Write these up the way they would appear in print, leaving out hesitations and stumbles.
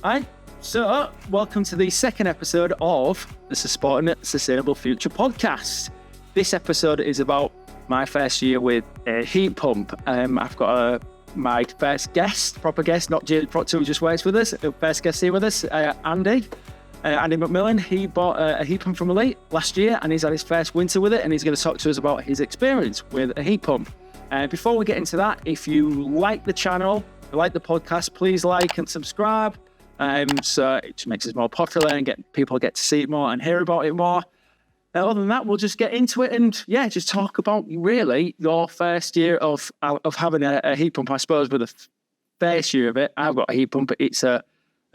Hi. So, welcome to the second episode of the Supporting Sustainable Future podcast. This episode is about my first year with a heat pump. I've got my first guest, proper guest, not Jill, who just works with us. First guest here with us, Andy McMillan. He bought a heat pump from Elite last year, and he's had his first winter with it, and he's going to talk to us about his experience with a heat pump. Before we get into that, if you like the channel, like the podcast, please like and subscribe. So it just makes us more popular and people get to see it more and hear about it more. Other than that, we'll just get into it and just talk about really your first year of having a heat pump. I suppose with the first year of it, I've got a heat pump, but it's a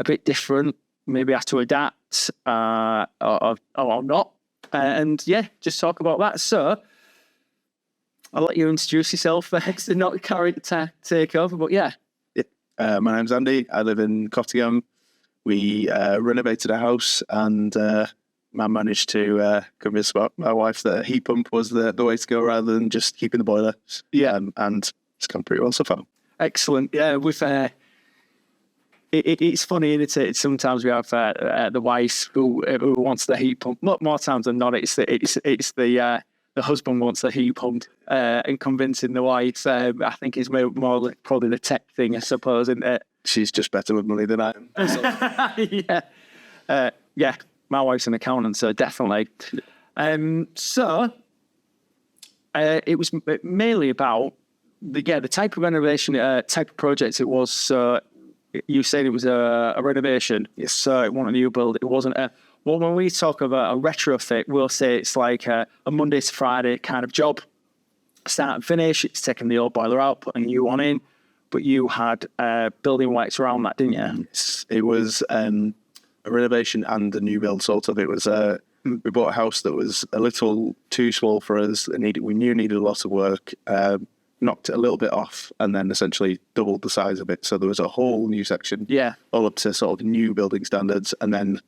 bit different. Maybe I have to adapt or not. Just talk about that. So I'll let you introduce yourself first and not carry the take over. But my name's Andy. I live in Cottingham. We renovated a house, and I managed to convince my wife that a heat pump was the way to go rather than just keeping the boiler. Yeah, and it's gone pretty well so far. Excellent. Yeah, with it's funny, isn't it? Sometimes we have the wife who wants the heat pump. More times than not, it's the husband wants the heat pump, and convincing the wife, I think, is more like probably the tech thing, I suppose, isn't it? She's just better with money than I am. My wife's an accountant, so definitely. It was mainly about the type of renovation, type of project it was. So you said it was a renovation. Yes. So it wasn't a new build. It wasn't a... Well, when we talk about a retrofit, we'll say it's like a Monday to Friday kind of job. Start and finish. It's taking the old boiler out, putting a new one in. But you had building works around that, didn't you? It was a renovation and a new build, sort of. It was we bought a house that was a little too small for us. We knew it needed a lot of work. Knocked it a little bit off, and then essentially doubled the size of it. So there was a whole new section, all up to sort of new building standards, and then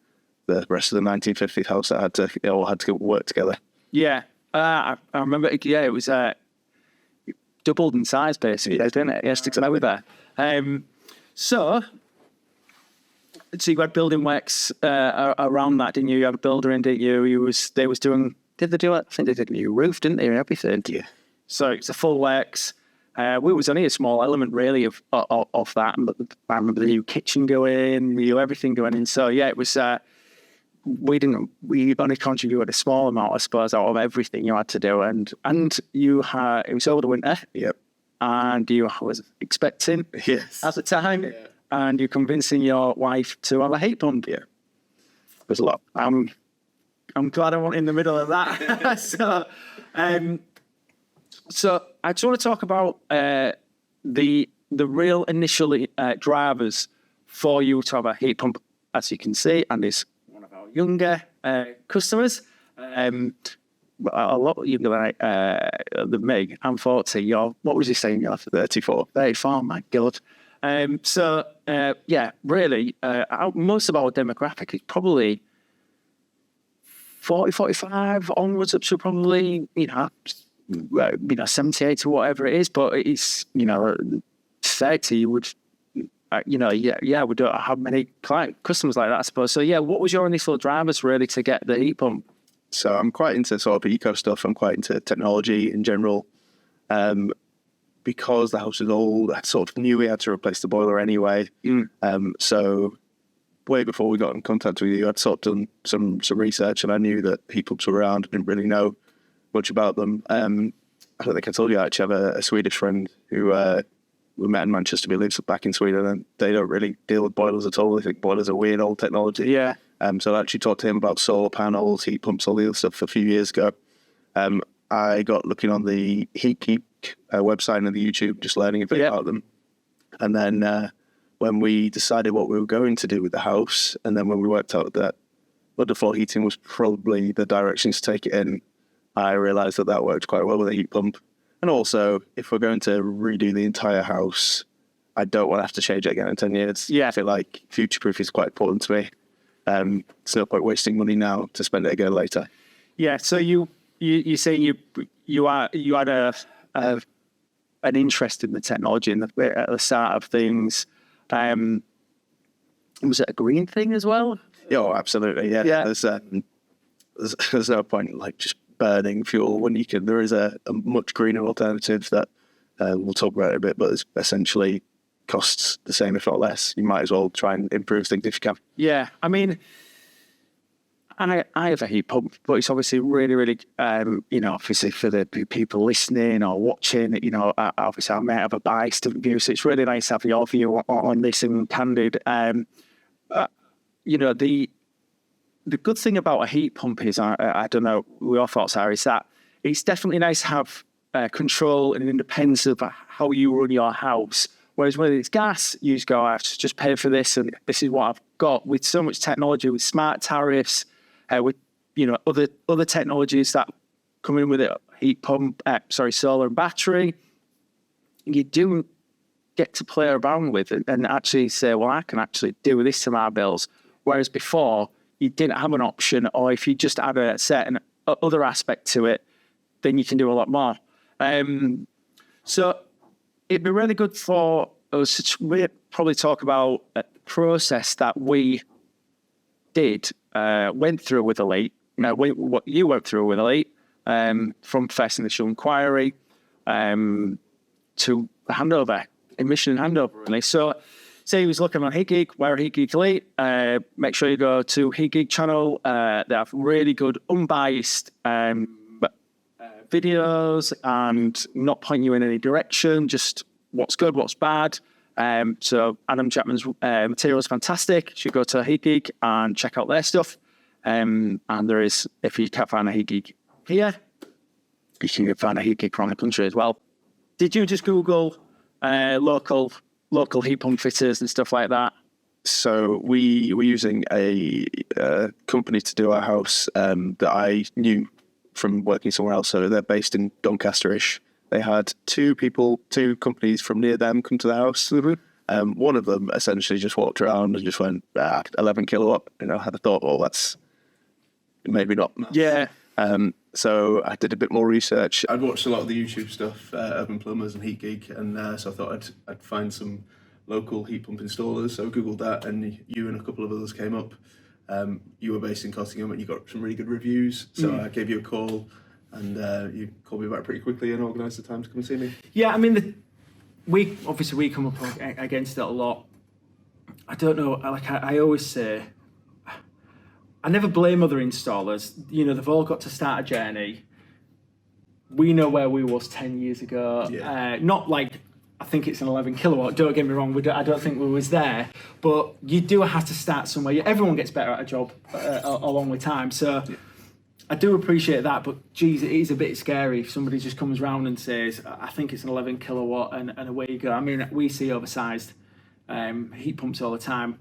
the rest of the 1950s house that all had to work together. Yeah, I remember. Yeah, it was doubled in size basically, didn't it? Yes, exactly there. So you had building works around that, didn't you? You had a builder in, didn't you? Did they do it? I think they did a new roof, didn't they? And everything. Yeah. So it's a full works. We was only a small element really of that. But I remember the new kitchen going, everything going in. So yeah, it was. We only contributed a small amount, I suppose, out of everything you had to do, and you had, it was over the winter. Yep. And you was expecting, yes, at the time, and you're convincing your wife to have a heat pump. Yeah, there's a lot. I'm glad I wasn't in the middle of that. So I just want to talk about the real initial drivers for you to have a heat pump, as you can see, and it's younger customers, a lot younger than me. I'm 40. What was you saying? You're 34. 34, my God. Really, most of our demographic is probably 40, 45 onwards up to probably, 78 or whatever it is. But it's, 30 would... we don't have many customers like that, I suppose. So, what was your initial drivers really to get the heat pump? So I'm quite into sort of eco stuff. I'm quite into technology in general. Because the house is old, I sort of knew we had to replace the boiler anyway. So way before we got in contact with you, I'd sort of done some research, and I knew that heat pumps were around. I didn't really know much about them. I don't think I told you, I actually have a Swedish friend who... we met in Manchester. We live back in Sweden, and they don't really deal with boilers at all. They think boilers are weird old technology. Yeah. So I actually talked to him about solar panels, heat pumps, all the other stuff a few years ago. I got looking on the Heat Geek website and the YouTube, just learning a bit about them. And then when we decided what we were going to do with the house, and then when we worked out that underfloor heating was probably the direction to take it in, I realised that worked quite well with a heat pump. And also, if we're going to redo the entire house, I don't want to have to change it again in 10 years. Yeah. I feel like future-proof is quite important to me. It's no point wasting money now to spend it again later. Yeah, so you say you had an interest in the technology at the start of things. Was it a green thing as well? Oh, absolutely. Yeah. Yeah. There's no point in like just burning fuel when you can. There is a much greener alternative that we'll talk about it a bit, but it's essentially costs the same, if not less. You might as well try and improve things if you can. Yeah, I mean, I have a heat pump, but it's obviously really, really, obviously for the people listening or watching, obviously I may have a biased view, so it's really nice to have your view on this and candid. The good thing about a heat pump is, I don't know what your thoughts are, is that it's definitely nice to have control and independence of how you run your house. Whereas when it's gas, you just go, I have to just pay for this, and this is what I've got. With so much technology, with smart tariffs, with other technologies that come in with it, heat pump, solar and battery, you do get to play around with it and actually say, well, I can actually do this to my bills. Whereas before, you didn't have an option, or if you just add a certain other aspect to it, then you can do a lot more. So it'd be really good for us to probably talk about the process that we went through with Elite, what you went through with Elite, from first initial inquiry to the handover, admission and handover, really. So say he was looking on HeatGeek, we're HeatGeek Elite. Make sure you go to HeatGeek channel. They have really good, unbiased videos and not point you in any direction, just what's good, what's bad. So Adam Chapman's material is fantastic. You should go to HeatGeek and check out their stuff. And there is, if you can't find a HeatGeek here, you can find a HeatGeek around the country as well. Did you just Google local heat pump fitters and stuff like that? So we were using a company to do our house that I knew from working somewhere else. So they're based in Doncaster-ish. They had two companies from near them come to the house. Mm-hmm. One of them essentially just walked around and just went, 11 kilowatt. I had a thought, well, that's maybe not. Yeah. So I did a bit more research. I'd watched a lot of the YouTube stuff, Urban Plumbers and HeatGeek, and so I thought I'd find some local heat pump installers. So I Googled that, and you and a couple of others came up. You were based in Cottingham, and you got some really good reviews. So I gave you a call, and you called me back pretty quickly and organised the time to come and see me. Yeah, I mean, we come up against it a lot. I don't know, like I always say, I never blame other installers. They've all got to start a journey. We know where we was 10 years ago. Yeah. Not like, I think it's an 11 kilowatt. Don't get me wrong. I don't think we was there. But you do have to start somewhere. Everyone gets better at a job along with time. So yeah. I do appreciate that. But geez, it is a bit scary if somebody just comes round and says, I think it's an 11 kilowatt and away you go. I mean, we see oversized heat pumps all the time.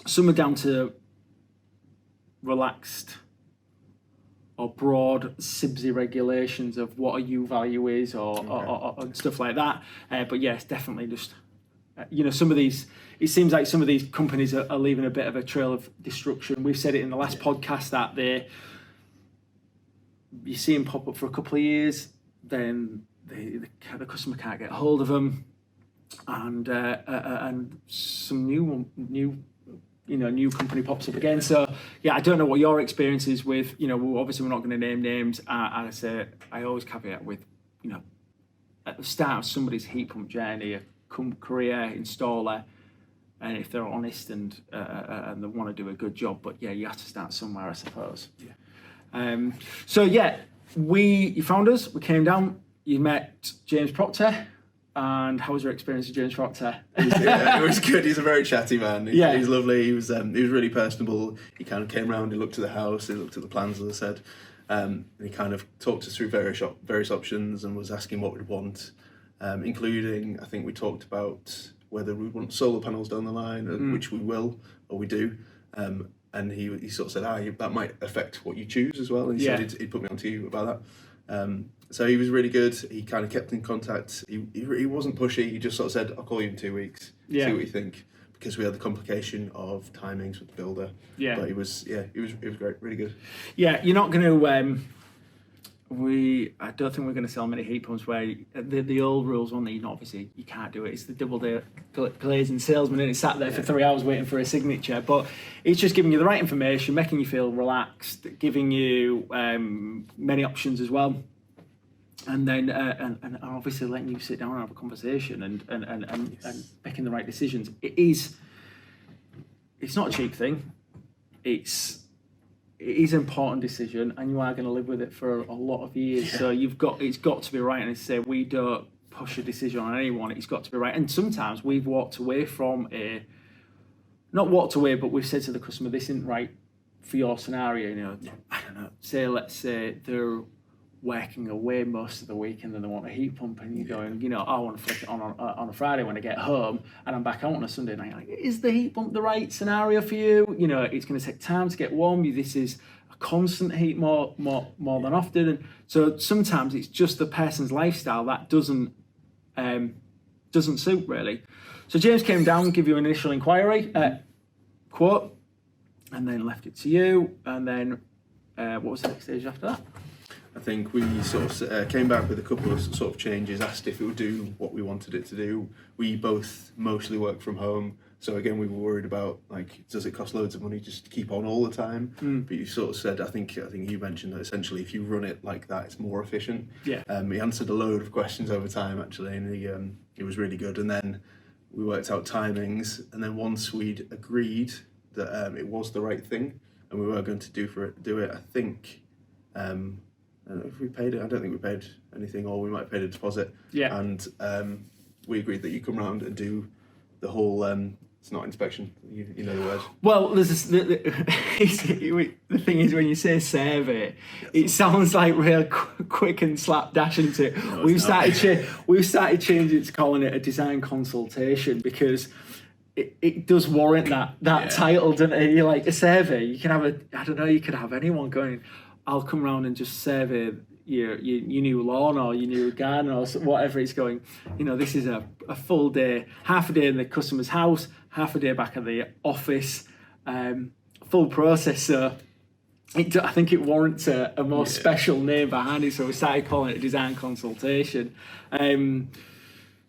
Some are down to relaxed or broad SIBSI regulations of what a U value is or stuff like that. But yes, definitely just, some of these, it seems like some of these companies are leaving a bit of a trail of destruction. We've said it in the last podcast that you see them pop up for a couple of years, then the customer can't get a hold of them, and some new company pops up again. So yeah, I don't know what your experience is with, obviously we're not going to name names. And I always caveat with, at the start of somebody's heat pump journey, a career installer, and if they're honest and they want to do a good job, but yeah, you have to start somewhere, I suppose. Yeah. So yeah, you found us, we came down, you met James Proctor. And how was your experience with James Proctor? Yeah, it was good. He's a very chatty man. He's lovely. He was really personable. He kind of came around, he looked at the house, he looked at the plans, as I said, and he kind of talked us through various options and was asking what we'd want, including, I think we talked about whether we want solar panels down the line, which we will, or we do. And he sort of said, that might affect what you choose as well. And he said he'd put me on to you about that. So he was really good. He kind of kept in contact. He wasn't pushy. He just sort of said, I'll call you in 2 weeks, see what you think. Because we had the complication of timings with the builder. Yeah. But it was great, really good. Yeah, you're not going to, I don't think we're going to sell many heat pumps where the old rules on that obviously you can't do it. It's the double day glazing salesman and it's sat there for 3 hours waiting for a signature. But it's just giving you the right information, making you feel relaxed, giving you many options as well. And then and obviously letting you sit down and have a conversation and making the right decisions. It's not a cheap thing. It is an important decision, and you are going to live with it for a lot of years. Yeah. So it's got to be right. And I say we don't push a decision on anyone. It's got to be right. And sometimes we've walked away from not walked away, but we've said to the customer, this isn't right for your scenario. You know, I don't know. Let's say they're working away most of the week and then they want a heat pump, and you're going, you know, I want to flick it on a Friday when I get home and I'm back out on a Sunday night. Like, is the heat pump the right scenario for you? You know, it's going to take time to get warm. This is a constant heat more than often. And so sometimes it's just the person's lifestyle that doesn't suit really. So James came down, give you an initial inquiry, quote, and then left it to you. And then what was the next stage after that? I think we sort of came back with a couple of sort of changes, asked if it would do what we wanted it to do. We both mostly work from home, so again we were worried about, like, does it cost loads of money just to keep on all the time? But you sort of said, I think you mentioned that essentially if you run it like that, it's more efficient. Yeah. He answered a load of questions over time actually, and he was really good. And then we worked out timings, and then once we'd agreed that it was the right thing and we were going to do it, I think. If we paid it, I don't think we paid anything, or we might have paid a deposit. Yeah. And we agreed that you come round and do the whole. It's not inspection. You know the word. Well, there's the thing is when you say survey, it sounds like real quick and slapdash into it. No, we've started changing it to calling it a design consultation because it does warrant that title, doesn't it? You're like a survey. You can have you could have anyone going, I'll come round and just survey your new lawn or your new garden or whatever it's going. You know, this is a full day, half a day in the customer's house, half a day back at the office, full process. So I think it warrants a more special name behind it. So we started calling it a design consultation.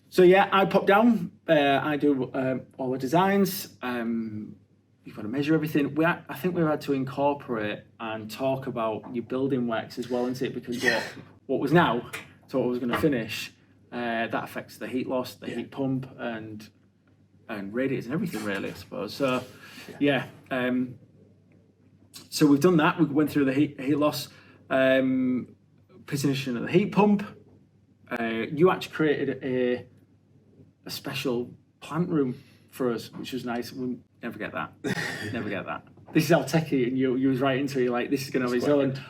So yeah, I pop down. I do all the designs. You've got to measure everything. I think we've had to incorporate and talk about your building works as well, isn't it? Because what was now to what was going to finish, that affects the heat loss, the heat pump, and radiators and everything really, I suppose. So yeah. So we've done that. We went through the heat loss, position of the heat pump. You actually created a special plant room for us, which was nice. We'll never get that. Never get that. This is how techie, and you was right into it. You're like, this is going to have its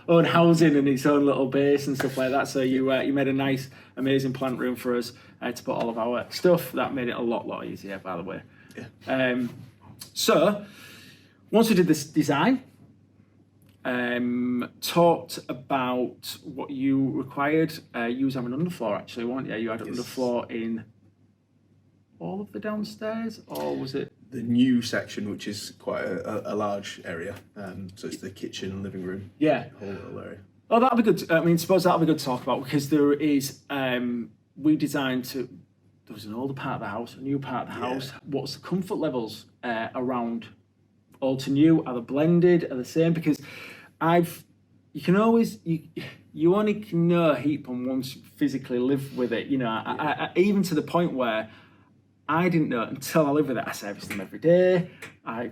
own housing and its own little base and stuff like that. So you made a nice, amazing plant room for us to put all of our stuff. That made it a lot easier, by the way. Yeah. So once we did this design, talked about what you required. You was having an underfloor actually, weren't you? You had an underfloor in all of the downstairs, or was it the new section, which is quite a large area? So it's the kitchen and living room. Yeah, whole little area. Oh, that'll be good. I mean, suppose that'll be good to talk about because there is. We designed to. There was an older part of the house, a new part of the house. What's the comfort levels around old to new? Are they blended? Are they the same? Because you can always you only can know a heat pump once you physically live with it. You know, I even to the point where I didn't know until I lived with it. I serviced them every day. I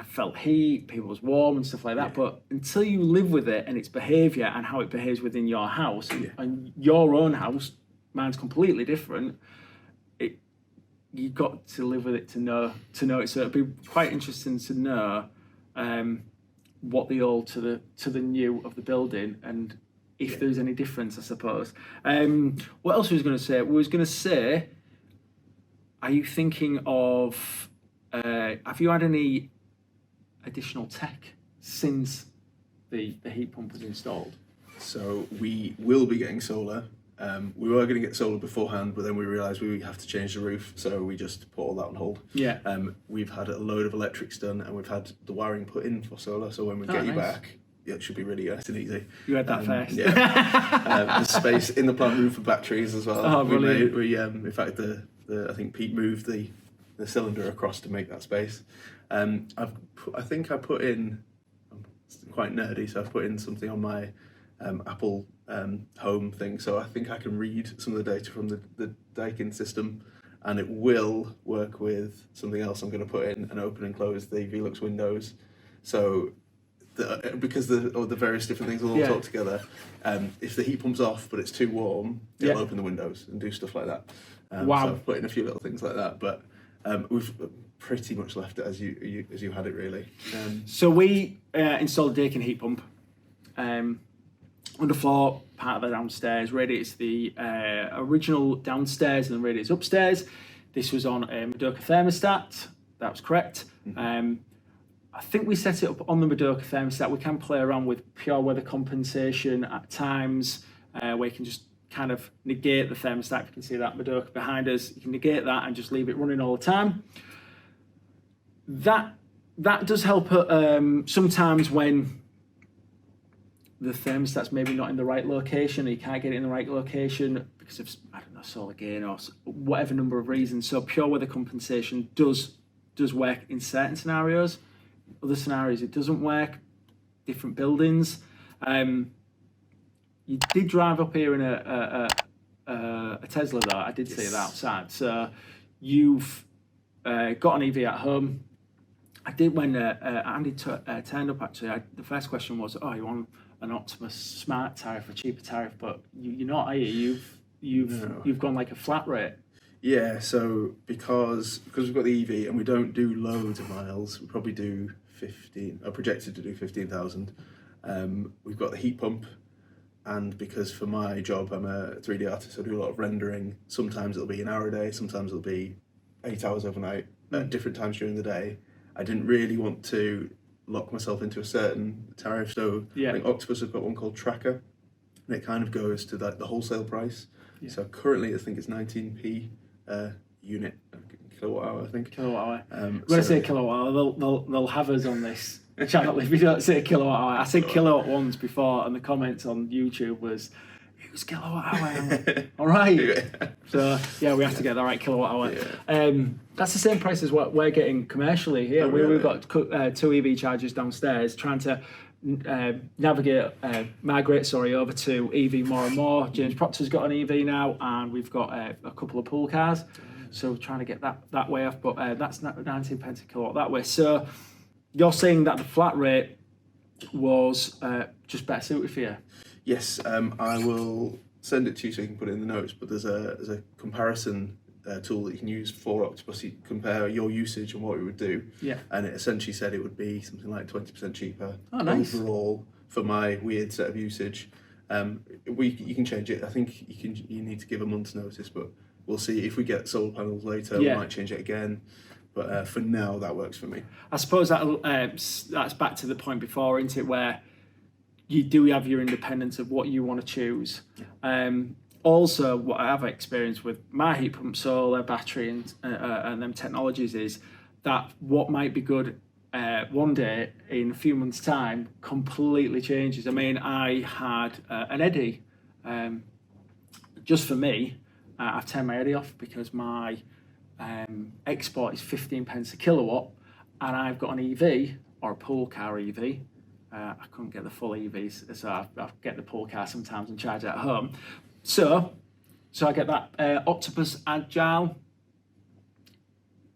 felt heat, people was warm and stuff like that. But until you live with it and its behaviour and how it behaves within your house and your own house, mine's completely different. You got to live with it to know it. So it'd be quite interesting to know what the old to the new of the building and if there's any difference, I suppose. What else was I going to say? We was going to say. Are you thinking of, have you had any additional tech since the heat pump was installed? So we will be getting solar. We were going to get solar beforehand, but then we realised we have to change the roof, so we just put all that on hold. Yeah. We've had a load of electrics done, and we've had the wiring put in for solar, so when we get you back, it should be really nice and easy. You had that first. Yeah. There's space in the plant room for batteries as well. Oh, brilliant. In fact, I think Pete moved the cylinder across to make that space. I think I put in, I'm quite nerdy, so I've put in something on my Apple home thing, so I think I can read some of the data from the Daikin system, and it will work with something else I'm going to put in and open and close the Velux windows. So because the various different things will all talk together, if the heat pump's off but it's too warm, it'll open the windows and do stuff like that. Wow. So I've put in a few little things like that, but we've pretty much left it as you had it, really. So we installed a Daikin heat pump. Underfloor, part of the downstairs, radiates the original downstairs and then radiates upstairs. This was on a Madoka thermostat, that was correct. Mm-hmm. I think we set it up on the Madoka thermostat. We can play around with pure weather compensation at times, where you can just kind of negate the thermostat. You can see that Madoka behind us. You can negate that and just leave it running all the time. That does help sometimes when the thermostat's maybe not in the right location, or you can't get it in the right location because of, I don't know, solar gain or whatever number of reasons. So pure weather compensation does work in certain scenarios. Other scenarios it doesn't work. Different buildings. You did drive up here in a Tesla though. I did see that outside. So you've got an EV at home. I did when Andy turned up. Actually, the first question was, "Oh, you want an Optimus Smart tariff, a cheaper tariff?" But you're not, are you? You've gone like a flat rate. Yeah. So because we've got the EV and we don't do loads of miles, we probably do 15. Are projected to do 15,000. We've got the heat pump, and because for my job I'm a 3D artist, I do a lot of rendering. Sometimes it'll be an hour a day. Sometimes it'll be 8 hours overnight at different times during the day. I didn't really want to lock myself into a certain tariff, so I think Octopus have got one called Tracker, and it kind of goes to the wholesale price. So currently I think it's 19p unit, kilowatt hour, I think. Kilowatt hour. When I say kilowatt hour, they'll have us on this channel if you don't say kilowatt hour. I said kilowatt once before, and the comments on YouTube was, it was kilowatt hour. All right. So yeah, we have to get the right kilowatt hour. That's the same price as what we're getting commercially here. We've got 2 EV chargers downstairs, trying to migrate over to EV more and more. James Proctor's got an EV now, and we've got a couple of pool cars. So we're trying to get that way off, but that's 19 pence a kilowatt that way. So you're saying that the flat rate was just better suited for you? Yes, I will send it to you so you can put it in the notes, but there's a comparison tool that you can use for Octopus. You compare your usage and what it would do, and it essentially said it would be something like 20% cheaper overall for my weird set of usage. You can change it. I think you need to give a month's notice, but we'll see. If we get solar panels later, we might change it again. But for now, that works for me. I suppose that's back to the point before, isn't it, where you do have your independence of what you want to choose. Also, what I have experienced with my heat pump, solar, battery, and them technologies is that what might be good one day in a few months' time completely changes. I mean, I had an eddy. Just for me, I've turned my eddy off because my export is 15 pence a kilowatt, and I've got an EV or a pool car EV. I couldn't get the full EVs, so I get the pool car sometimes and charge it at home. So I get that Octopus Agile.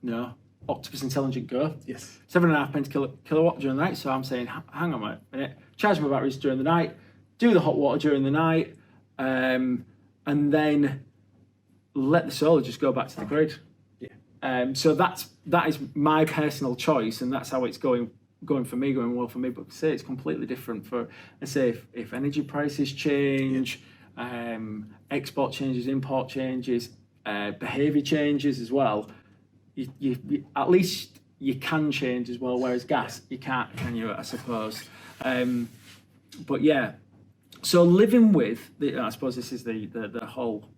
No, Octopus Intelligent Go. Yes. 7.5 pence kilowatt during the night. So I'm saying, hang on a minute, charge my batteries during the night, do the hot water during the night, and then let the solar just go back to the grid. Yeah. So that is my personal choice, and that's how it's going for me, going well for me. But say it's completely different for, let's say, if energy prices change, export changes, import changes, behaviour changes as well. You at least you can change as well. Whereas gas, you can't, can you? I suppose. But yeah, so living with I suppose this is the whole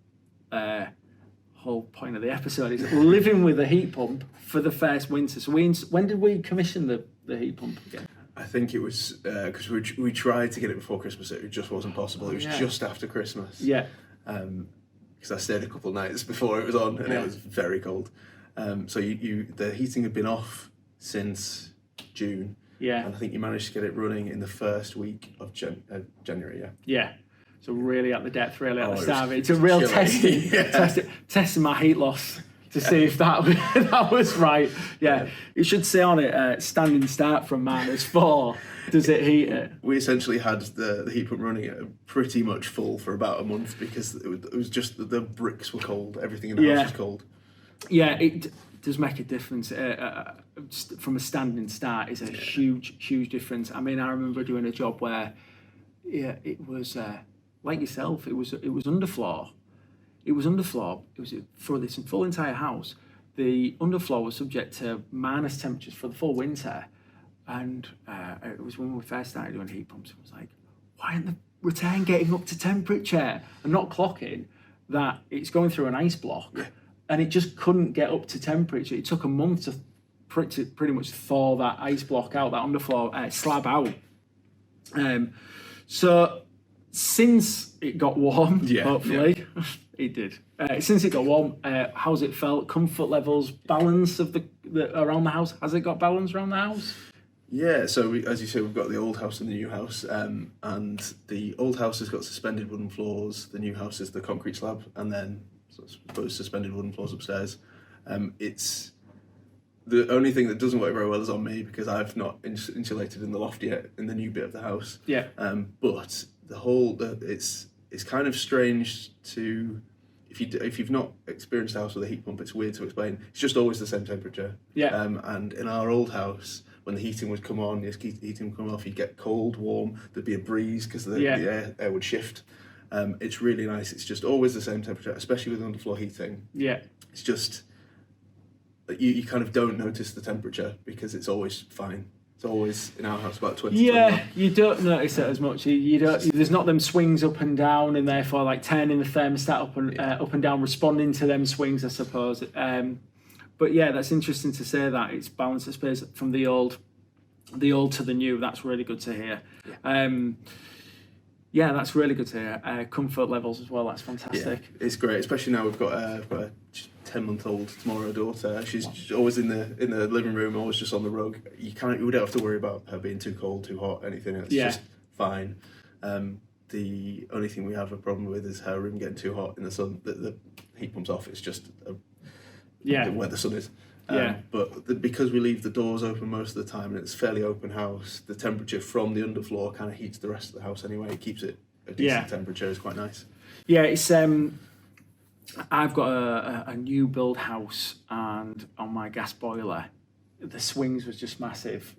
point of the episode is living with a heat pump for the first winter. So when did we commission the heat pump again? I think it was because we tried to get it before Christmas. It just wasn't possible. It was just after Christmas. Yeah. Because I stayed a couple of nights before it was on, and it was very cold. So the heating had been off since June. Yeah. And I think you managed to get it running in the first week of January. Yeah. Yeah. So really at the depth, really at the it start of was it. It's a real chilly. testing my heat loss to see if that was right. Yeah. It should say on it, standing start from -4. Does it heat it? We essentially had the heat pump running at pretty much full for about a month because it was just the bricks were cold. Everything in the house was cold. Yeah, it does make a difference. From a standing start is a huge difference. I mean, I remember doing a job where, it was like yourself. It was underfloor. It was underfloor. It was for this full entire house. The underfloor was subject to minus temperatures for the full winter, and it was when we first started doing heat pumps. It was like, why aren't the return getting up to temperature and not clocking that it's going through an ice block? Yeah. And it just couldn't get up to temperature. It took a month to pretty much thaw that ice block out, that underfloor slab out. So since it got warm, hopefully, it did. Since it got warm, how's it felt? Comfort levels, balance of the around the house? Has it got balance around the house? Yeah, so as you say, we've got the old house and the new house, and the old house has got suspended wooden floors. The new house is the concrete slab, and then both suspended wooden floors upstairs. It's the only thing that doesn't work very well is on me because I've not insulated in the loft yet in the new bit of the house. Yeah. But it's kind of strange to if you've not experienced a house with a heat pump, it's weird to explain. It's just always the same temperature. Yeah. And in our old house, when the heating would come on, the heating would come off, you'd get cold, warm. There'd be a breeze because the air would shift. It's really nice. It's just always the same temperature, especially with underfloor heating. Yeah. It's just you kind of don't notice the temperature because it's always fine. It's always in our house about 20. Yeah, you don't notice it as much. You don't. There's not them swings up and down, and therefore like turning the thermostat up and down, responding to them swings, I suppose. But yeah, that's interesting to say that it's balanced the space from the old to the new. That's really good to hear. Yeah, that's really good to hear. Comfort levels as well. That's fantastic. Yeah, it's great, especially now we've got a 10-month-old tomorrow daughter. She's always in the living room, always just on the rug. You don't have to worry about her being too cold, too hot, anything. It's just fine. The only thing we have a problem with is her room getting too hot in the sun. The heat pump's off. It's just where the sun is. But because we leave the doors open most of the time and it's a fairly open house, the temperature from the underfloor kind of heats the rest of the house anyway. It keeps it a decent temperature. It's quite nice. Yeah, it's I've got a new build house, and on my gas boiler, the swings was just massive.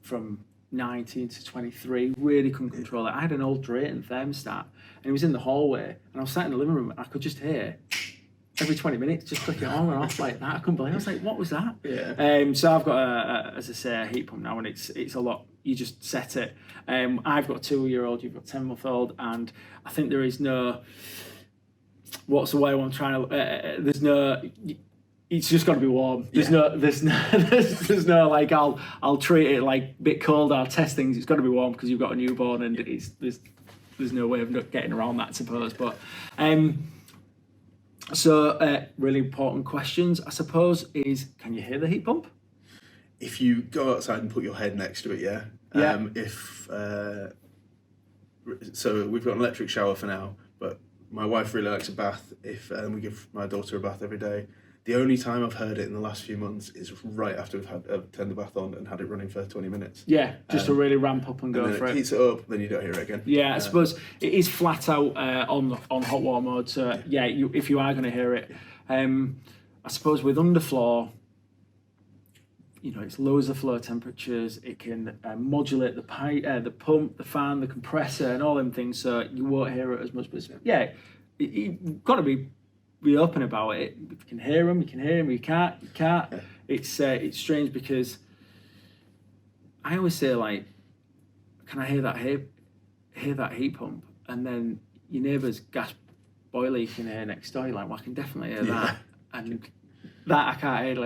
From 19 to 23, really couldn't control it. I had an old Drayton thermostat, and it was in the hallway, and I was sat in the living room, and I could just hear every 20 minutes just clicking on and off like that. I couldn't believe it. I was like, what was that? Yeah. So I've got as I say, a heat pump now, and it's a lot. You just set it. I've got a 2-year-old, you've got a 10-month-old, and I think there is no. What's the way I'm trying to? There's no. It's just got to be warm. There's no like I'll treat it like a bit cold. I'll test things. It's got to be warm because you've got a newborn, and there's no way of not getting around that, I suppose. But so really important questions, I suppose, is can you hear the heat pump? If you go outside and put your head next to it, yeah. So we've got an electric shower for now, but my wife really likes a bath. If we give my daughter a bath every day. The only time I've heard it in the last few months is right after we've had turned the bath on and had it running for 20 minutes. Yeah, just to really ramp up and go for it. It heats it up, then you don't hear it again. Yeah, I suppose it is flat out on hot water mode. So if you are going to hear it, I suppose with underfloor, it lowers the flow temperatures. It can modulate the pump, the fan, the compressor, and all them things. So you won't hear it as much. But you've got to be open about it. If you can hear them, you can hear them. You can't. Yeah. It's strange because I always say like, can I hear that heat pump? And then your neighbour's gas boiler you can hear next door. You're like, well, I can definitely hear that. And that I can't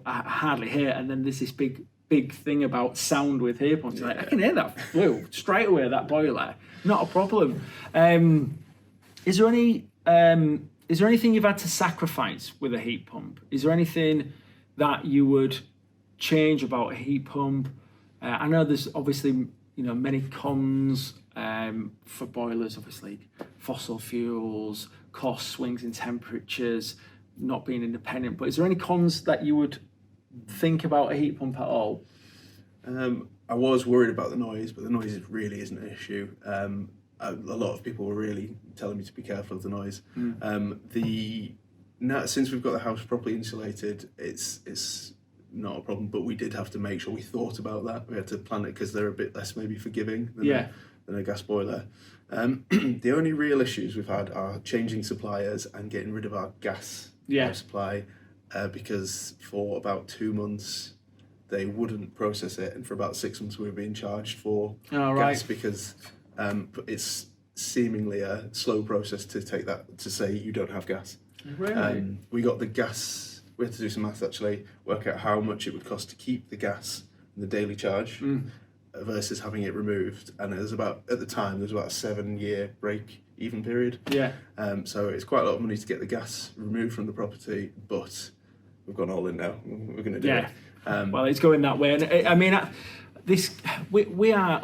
hardly hear. And then there's this big big thing about sound with heat pumps. Like, I can hear that flue straight away, that boiler, not a problem. Is there anything you've had to sacrifice with a heat pump? Is there anything that you would change about a heat pump? I know there's obviously many cons for boilers, obviously fossil fuels, cost swings in temperatures, not being independent. But is there any cons that you would think about a heat pump at all? I was worried about the noise, but the noise really isn't an issue. A lot of people were really telling me to be careful of the noise. Since we've got the house properly insulated, it's not a problem. But we did have to make sure we thought about that. We had to plan it because they're a bit less maybe forgiving than a gas boiler. The only real issues we've had are changing suppliers and getting rid of our gas supply, because for about 2 months they wouldn't process it, and for about 6 months we were being charged for gas because it's seemingly a slow process to take that to say you don't have gas. Really? We got the gas. We had to do some maths actually, work out how much it would cost to keep the gas in the daily charge versus having it removed, and it was about, at the time, there was about a 7-year break-even period. Yeah. So it's quite a lot of money to get the gas removed from the property, but we've gone all in now. We're going to do it. Well, it's going that way, and I mean, we are,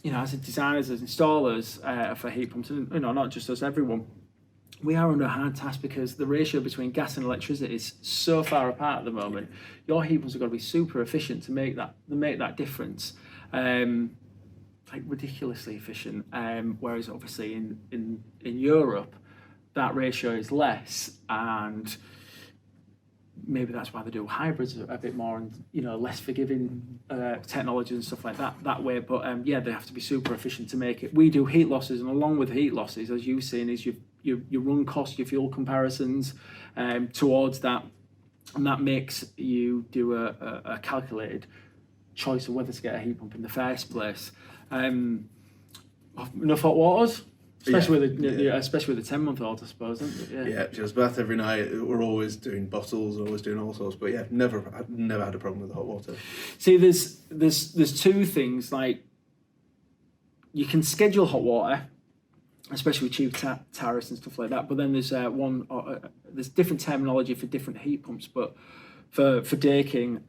as designers, as installers for heat pumps, and not just us, everyone. We are under a hard task because the ratio between gas and electricity is so far apart at the moment. Your heat pumps have got to be super efficient to make that difference, like ridiculously efficient. Whereas obviously in Europe, that ratio is less, and maybe that's why they do hybrids a bit more and less forgiving technology and stuff like that way. But they have to be super efficient to make it. We do heat losses, and along with heat losses, as you've seen, is your run cost, your fuel comparisons towards that, and that makes you do a calculated choice of whether to get a heat pump in the first place. Enough hot waters. Especially with the 10-month-old, I suppose, isn't it? Yeah, just bath every night. We're always doing bottles, always doing all sorts. But I've never had a problem with the hot water. See, there's two things, like you can schedule hot water, especially with cheap tariffs and stuff like that. But then there's there's different terminology for different heat pumps. But for Dakin,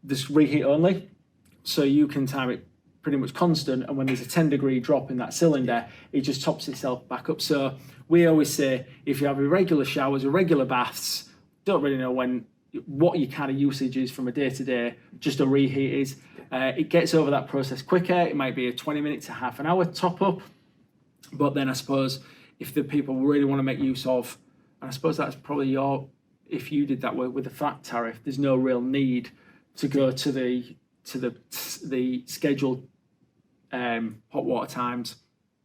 there's reheat only, so you can time it pretty much constant, and when there's a 10-degree drop in that cylinder, it just tops itself back up. So we always say, if you have irregular showers, irregular baths, don't really know what your kind of usage is from a day-to-day, just a reheat is. It gets over that process quicker. It might be a 20 minute to half an hour top up, but then I suppose if the people really want to make use of, and I suppose that's probably if you did that with the flat tariff, there's no real need to go to the scheduled hot water times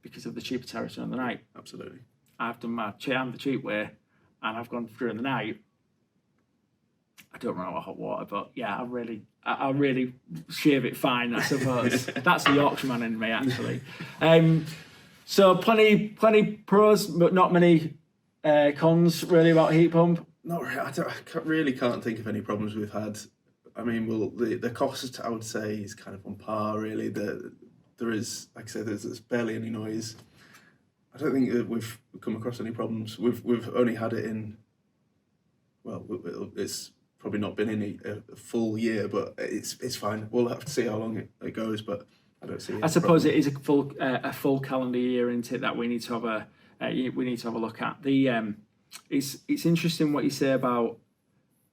because of the cheaper tariffs during the night. Absolutely. I've done the cheap way, and I've gone during the night. I don't run out of hot water, but I really shave it fine, I suppose. That's the Yorkshireman in me, actually. So plenty pros, but not many cons really about a heat pump. Not really. I really can't think of any problems we've had. I mean, the cost, I would say, is kind of on par, really. There is, like I say, there's barely any noise. I don't think that we've come across any problems. We've only had it in, well, it's probably not been in a full year, but it's fine. We'll have to see how long it goes, but I don't see. I suppose it is a full calendar year into it that we need to have a look at. It's interesting what you say about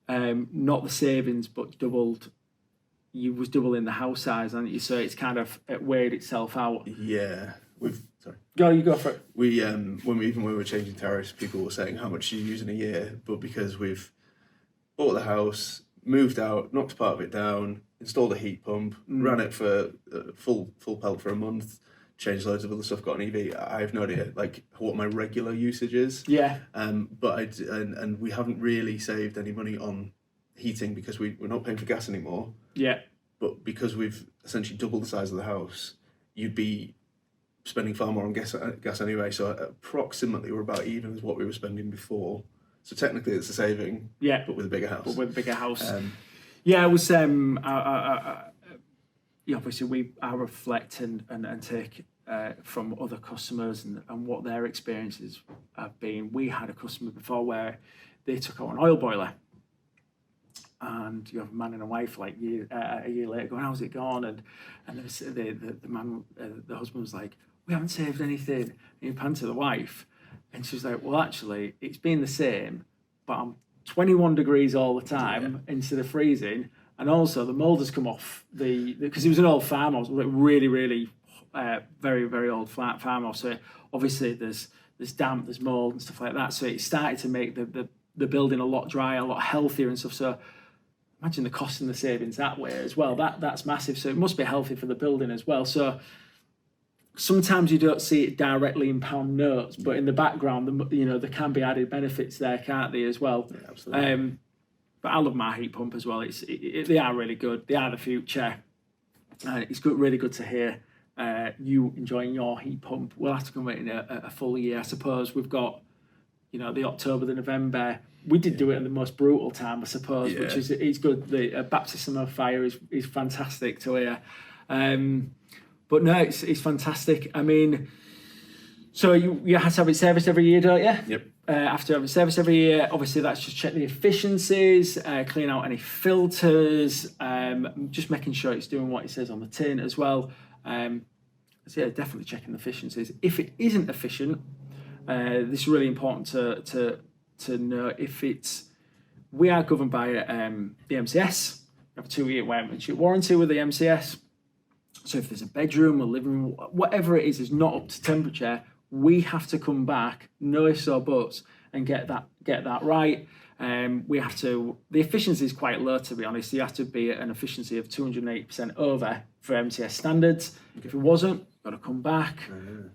not the savings, but doubled. You was doubling the house size, and so it's kind of weighed itself out. Yeah, sorry. You go for it. When we were changing tariffs, people were saying how much you use in a year, but because we've bought the house, moved out, knocked part of it down, installed a heat pump, ran it for full pelt for a month, changed loads of other stuff, got an EV. I have no idea like what my regular usage is. Yeah. But and we haven't really saved any money on heating because we're not paying for gas anymore. Yeah. But because we've essentially doubled the size of the house, you'd be spending far more on gas anyway. So approximately we're about even as what we were spending before. So technically it's a saving, but with a bigger house. Yeah, it was. Obviously, I reflect and take from other customers and what their experiences have been. We had a customer before where they took out an oil boiler, and you have a man and a wife like a year later going, "How's it gone?" And the man, the husband was like, "We haven't saved anything." And he panned to the wife, and she was like, "Well, actually, it's been the same, but I'm 21 degrees all the time instead of freezing." And also the mould has come off because it was an old farmhouse, really, really very, very old flat farmhouse. So obviously there's damp, there's mould and stuff like that. So it started to make the building a lot drier, a lot healthier and stuff. So imagine the cost and the savings that way as well. That's massive. So it must be healthy for the building as well. So sometimes you don't see it directly in pound notes, but in the background, there can be added benefits there, can't they, as well? Yeah, absolutely. But I love my heat pump as well. They are really good. They are the future. It's good, really good to hear you enjoying your heat pump. We'll have to come in a full year, I suppose. We've got, the October, the November. We did do it at the most brutal time, I suppose, which is good. The baptism of fire is fantastic to hear. But no, it's fantastic. I mean, so you have to have it serviced every year, don't you? Yep. After having service every year, obviously that's just check the efficiencies, clean out any filters, just making sure it's doing what it says on the tin as well. So yeah, definitely checking the efficiencies. If it isn't efficient, this is really important to know. We are governed by the MCS. We have a 2-year warranty with the MCS. So if there's a bedroom or living room, whatever it is not up to temperature, we have to come back, no ifs or buts, and get that right. We have to. The efficiency is quite low, to be honest. You have to be at an efficiency of 280% over for MTS standards. Okay. If it wasn't, got to come back,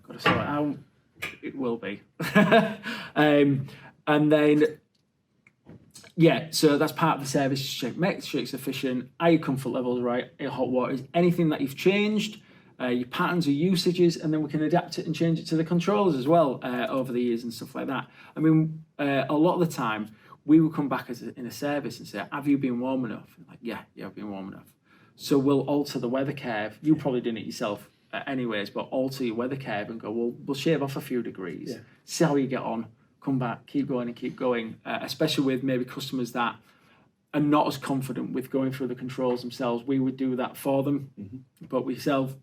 got to sort it out. It will be, and then so that's part of the service check. Make sure it's efficient. Are your comfort levels right? Your hot water is anything that you've changed. Your patterns or usages, and then we can adapt it and change it to the controls as well over the years and stuff like that. I mean, a lot of the time we will come back in a service and say, "Have you been warm enough?" Like, yeah, I've been warm enough. So we'll alter the weather curve. You probably done it yourself, anyways, but alter your weather curve and go, "Well, we'll shave off a few degrees. See how you get on. Come back, keep going." Especially with maybe customers that are not as confident with going through the controls themselves. We would do that for them, but we yourself.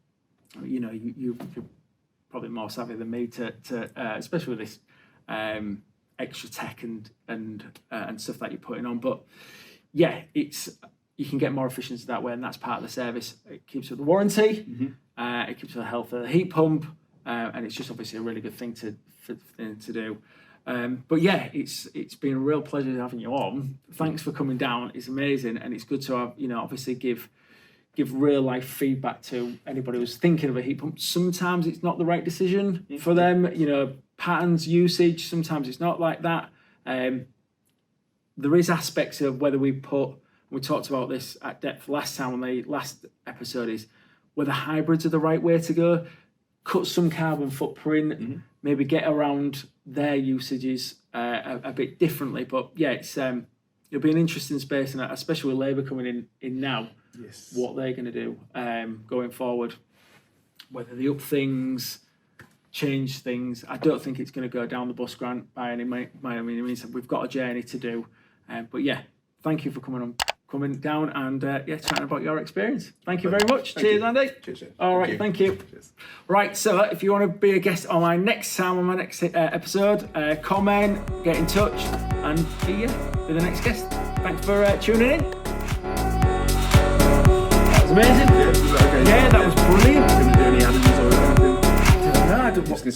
You're probably more savvy than me to especially with this extra tech and stuff that you're putting on. But yeah, you can get more efficiency that way, and that's part of the service. It keeps with the warranty, it keeps with the health of the heat pump, and it's just obviously a really good thing to do. But yeah, it's been a real pleasure having you on. Thanks for coming down. It's amazing, and it's good to have obviously give real life feedback to anybody who's thinking of a heat pump. Sometimes it's not the right decision for them, patterns, usage, sometimes it's not like that. There is aspects of whether we talked about this at depth last time on the last episode, is whether hybrids are the right way to go. Cut some carbon footprint, maybe get around their usages a bit differently. But yeah, it'll be an interesting space, and especially with Labour coming in now. Yes. What they're going to do going forward, whether they up things, change things. I don't think it's going to go down the bus grant by any means. We've got a journey to do, but yeah, thank you for coming down and chatting about your experience. Thank you very much. Cheers, Andy. Cheers. All right, thank you. Cheers. Right, so if you want to be a guest on my next episode, comment, get in touch, and be the next guest. Thanks for tuning in. Amazing.